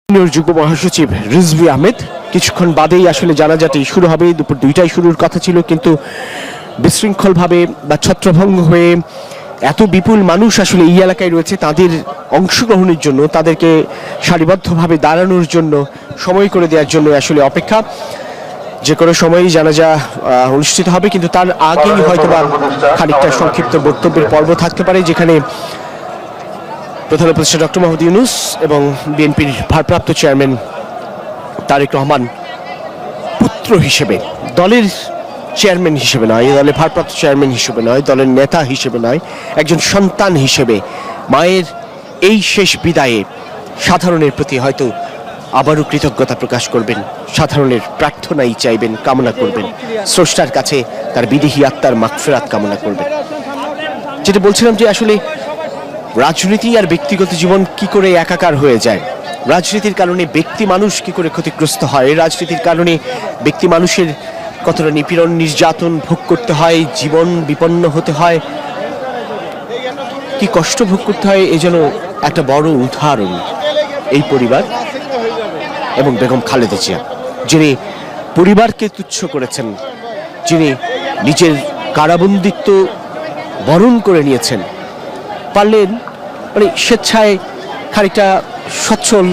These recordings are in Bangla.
যুগ্ম মহাসচিব রিজভী আহমেদ কিছুক্ষণ বাদেই আসলে জানাজাটি শুরু হবে। দুপুর 2টায় শুরুর কথা ছিল, কিন্তু বিশৃঙ্খলভাবে বা ছত্রভঙ্গ হয়ে এত বিপুল মানুষ আসলে এই এলাকায় রয়েছে, তাদের অংশগ্রহণের জন্য, তাদেরকে সারিবদ্ধভাবে দাঁড়ানোর জন্য, সময় করে দেওয়ার জন্য আসলে অপেক্ষা। যে কোনো সময়ই জানাজা অনুষ্ঠিত হবে, কিন্তু তার আগেই হয়তোবা খানিকটা সংক্ষিপ্ত বক্তব্যের পর্ব থাকতে পারে, যেখানে প্রধান উপদেষ্টা ডক্টর মোহাম্মদ ইউনূস এবং বিএনপির ভারপ্রাপ্ত চেয়ারম্যান তারেক রহমান পুত্র হিসেবে, দলের চেয়ারম্যান হিসেবে নয়, দলের ভারপ্রাপ্ত চেয়ারম্যান হিসেবে নয়, দলের নেতা হিসেবে নয়, একজন সন্তান হিসেবে মায়ের এই শেষ বিদায়ে সাধারণের প্রতি হয়তো আবারও কৃতজ্ঞতা প্রকাশ করবেন, সাধারণের প্রার্থনাই চাইবেন, কামনা করবেন, স্রষ্টার কাছে তার বিদেহী আত্মার মাগফিরাত কামনা করবেন। যেটা বলছিলাম যে আসলে রাজনীতি আর ব্যক্তিগত জীবন কি করে একাকার হয়ে যায়, রাজনীতির কারণে ব্যক্তি মানুষ কি করে ক্ষতিগ্রস্ত হয়, রাজনীতির কারণে ব্যক্তি মানুষের কতটা নিপীড়ন নির্যাতন ভোগ করতে হয়, জীবন বিপন্ন হতে হয়, কি কষ্ট ভোগ করতে হয়, এই যেন একটা বড় উদাহরণ এই পরিবার এবং বেগম খালেদা জিয়া, যিনি পরিবারকে তুচ্ছ করেছেন, যিনি নিজের কারাবন্দিত্ব বরণ করে নিয়েছেন, পারলেন মানে স্বেচ্ছায় খানিকটা সচ্ছল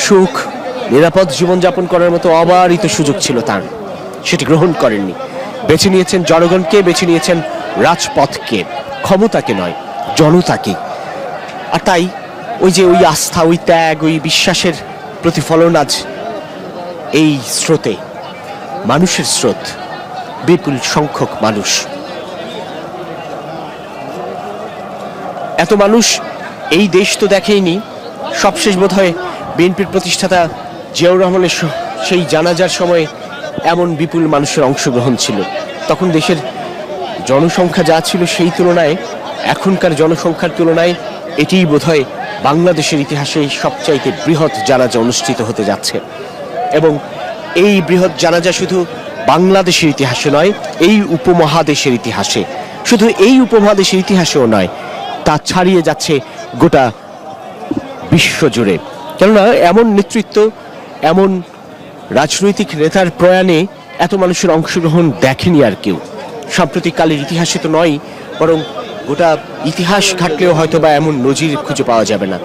সুখ নিরাপদ জীবনযাপন করার মতো অবারিত সুযোগ ছিল তার, সেটি গ্রহণ করেননি। বেছে নিয়েছেন জনগণকে, বেছে নিয়েছেন রাজপথকে, ক্ষমতাকে নয়, জনতাকে। আর তাই ওই যে ওই আস্থা, ওই ত্যাগ, ওই বিশ্বাসের প্রতিফলন আজ এই স্রোতে, মানুষের স্রোত, বিপুল সংখ্যক মানুষ, এত মানুষ এই দেশ তো দেখেইনি। সবশেষ বোধ হয় বিএনপির প্রতিষ্ঠাতা জিয়াউর রহমানের সেই জানাজার সময় এমন বিপুল মানুষের অংশগ্রহণ ছিল। তখন দেশের জনসংখ্যা যা ছিল সেই তুলনায়, এখনকার জনসংখ্যার তুলনায় এটিই বোধহয় বাংলাদেশের ইতিহাসে সবচাইতে বৃহৎ জানাজা অনুষ্ঠিত হতে যাচ্ছে। এবং এই বৃহৎ জানাজা শুধু বাংলাদেশের ইতিহাসে নয়, এই উপমহাদেশের ইতিহাসে, শুধু এই উপমহাদেশের ইতিহাসেও নয়, তা ছাড়িয়ে যাচ্ছে গোটা বিশ্বজুড়ে। কেননা এমন নেতৃত্ব, এমন রাজনৈতিক নেতার প্রয়াণে এত মানুষের অংশগ্রহণ দেখেনি আর কেউ। সাম্প্রতিককালের ইতিহাসে তো নয়, বরং গোটা ইতিহাস ঘাটলেও হয়তো বা এমন নজির খুঁজে পাওয়া যাবে না,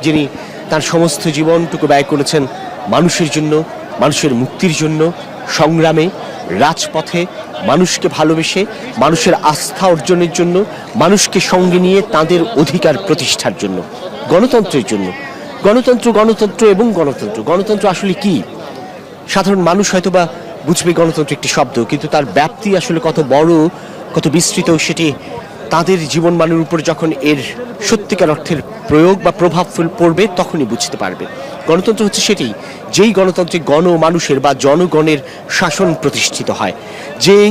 যিনি তার সমস্ত জীবনটুকু ব্যয় করেছেন মানুষের জন্য, মানুষের মুক্তির জন্য, সংগ্রামে, রাজপথে, মানুষকে ভালোবেসে, মানুষের আস্থা অর্জনের জন্য, মানুষকে সঙ্গে নিয়ে তাদের অধিকার প্রতিষ্ঠার জন্য, গণতন্ত্রের জন্য। গণতন্ত্র, গণতন্ত্র এবং গণতন্ত্র, গণতন্ত্র আসলে কি? সাধারণ মানুষ হয়তো বা বুঝবে গণতন্ত্র একটি শব্দ, কিন্তু তার ব্যাপ্তি আসলে কত বড়, কত বিস্তৃত, সেটি তাদের জীবনমানের উপর যখন এর সত্যিকার অর্থের প্রয়োগ বা প্রভাব পড়বে তখনই বুঝতে পারবে। গণতন্ত্র হচ্ছে সেটি, যেই গণতন্ত্রে মানুষের বা জনগণের শাসন প্রতিষ্ঠিত হয়, যেই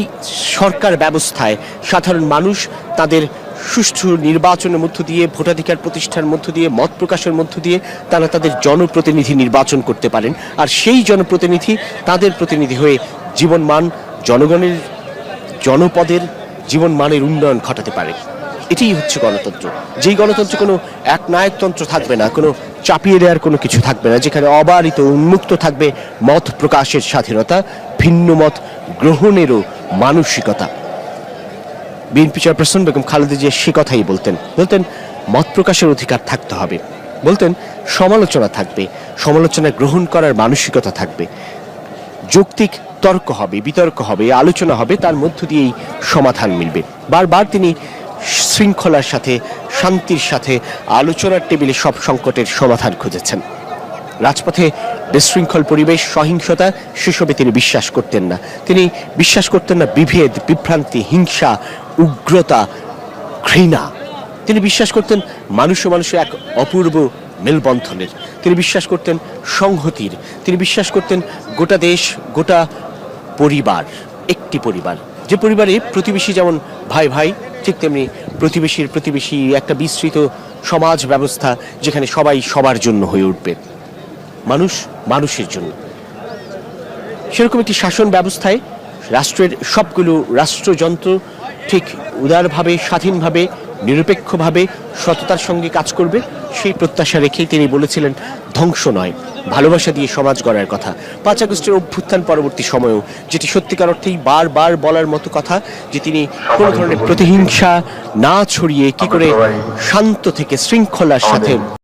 সরকার ব্যবস্থায় সাধারণ মানুষ তাদের সুষ্ঠু নির্বাচনের মধ্য দিয়ে, ভোটাধিকার প্রতিষ্ঠার মধ্য দিয়ে, মত প্রকাশের মধ্য দিয়ে তারা তাদের জনপ্রতিনিধি নির্বাচন করতে পারেন, আর সেই জনপ্রতিনিধি তাদের প্রতিনিধি হয়ে জীবনমান, জনগণের, জনপদের জীবনমানের উন্নয়ন ঘটাতে পারে। এটাই হচ্ছে গণতন্ত্র। যেই গণতন্ত্রে কোনো একনায়কতন্ত্র থাকবে না, কোনো চাপিয়ে দেওয়ার কোনো কিছু থাকবে না, যেখানে অবারিত উন্মুক্ত থাকবে মত প্রকাশের স্বাধীনতা, ভিন্ন মত গ্রহণেরও মানসিকতা। বিএনপি চেয়ারপারসন বেগম খালেদা জিয়া সে কথাই বলতেন মত প্রকাশের অধিকার থাকতে হবে, বলতেন সমালোচনা থাকবে, সমালোচনা গ্রহণ করার মানসিকতা থাকবে, যৌক্তিক তর্ক হবে, বিতর্ক হবে, আলোচনা হবে, তার মধ্য দিয়েই সমাধান মিলবে। বারবার তিনি শৃঙ্খলার সাথে, শান্তির সাথে আলোচনার টেবিলে সব সংকটের সমাধান খুঁজেছেন। রাজপথে বিশৃঙ্খল পরিবেশ, সহিংসতা, সেসবে তিনি বিশ্বাস করতেন না। তিনি বিশ্বাস করতেন না বিভেদ, বিভ্রান্তি, হিংসা, উগ্রতা, ঘৃণা। তিনি বিশ্বাস করতেন মানুষ ও মানুষের এক অপূর্ব মেলবন্ধনের। তিনি বিশ্বাস করতেন সংহতির। তিনি বিশ্বাস করতেন গোটা দেশ, গোটা পরিবার একটি পরিবার, যে পরিবারে প্রতিবেশী যেমন ভাই ভাই, ঠিক তেমনি প্রতিবেশীর প্রতিবেশী, একটা বিস্তৃত সমাজ ব্যবস্থা যেখানে সবাই সবার জন্য হয়ে উঠবে, মানুষ মানুষের জন্য। সেরকম একটি শাসন ব্যবস্থায় রাষ্ট্রের সবগুলো রাষ্ট্রযন্ত্র ঠিক উদারভাবে, স্বাধীনভাবে নিরপেক্ষভাবে সততার সঙ্গে কাজ করবে, সেই প্রত্যাশা রেখেই তিনি বলেছিলেন ধ্বংস নয়, ভালোবাসা দিয়ে সমাজ গড়ার কথা। 5 আগস্টের অভ্যুত্থান পরবর্তী সময়েও যেটি সত্যিকার অর্থেই বারবার বলার মতো কথা, যে তিনি কোনো ধরনের প্রতিহিংসা না ছড়িয়ে কি করে শান্ত থেকে শৃঙ্খলার সাথে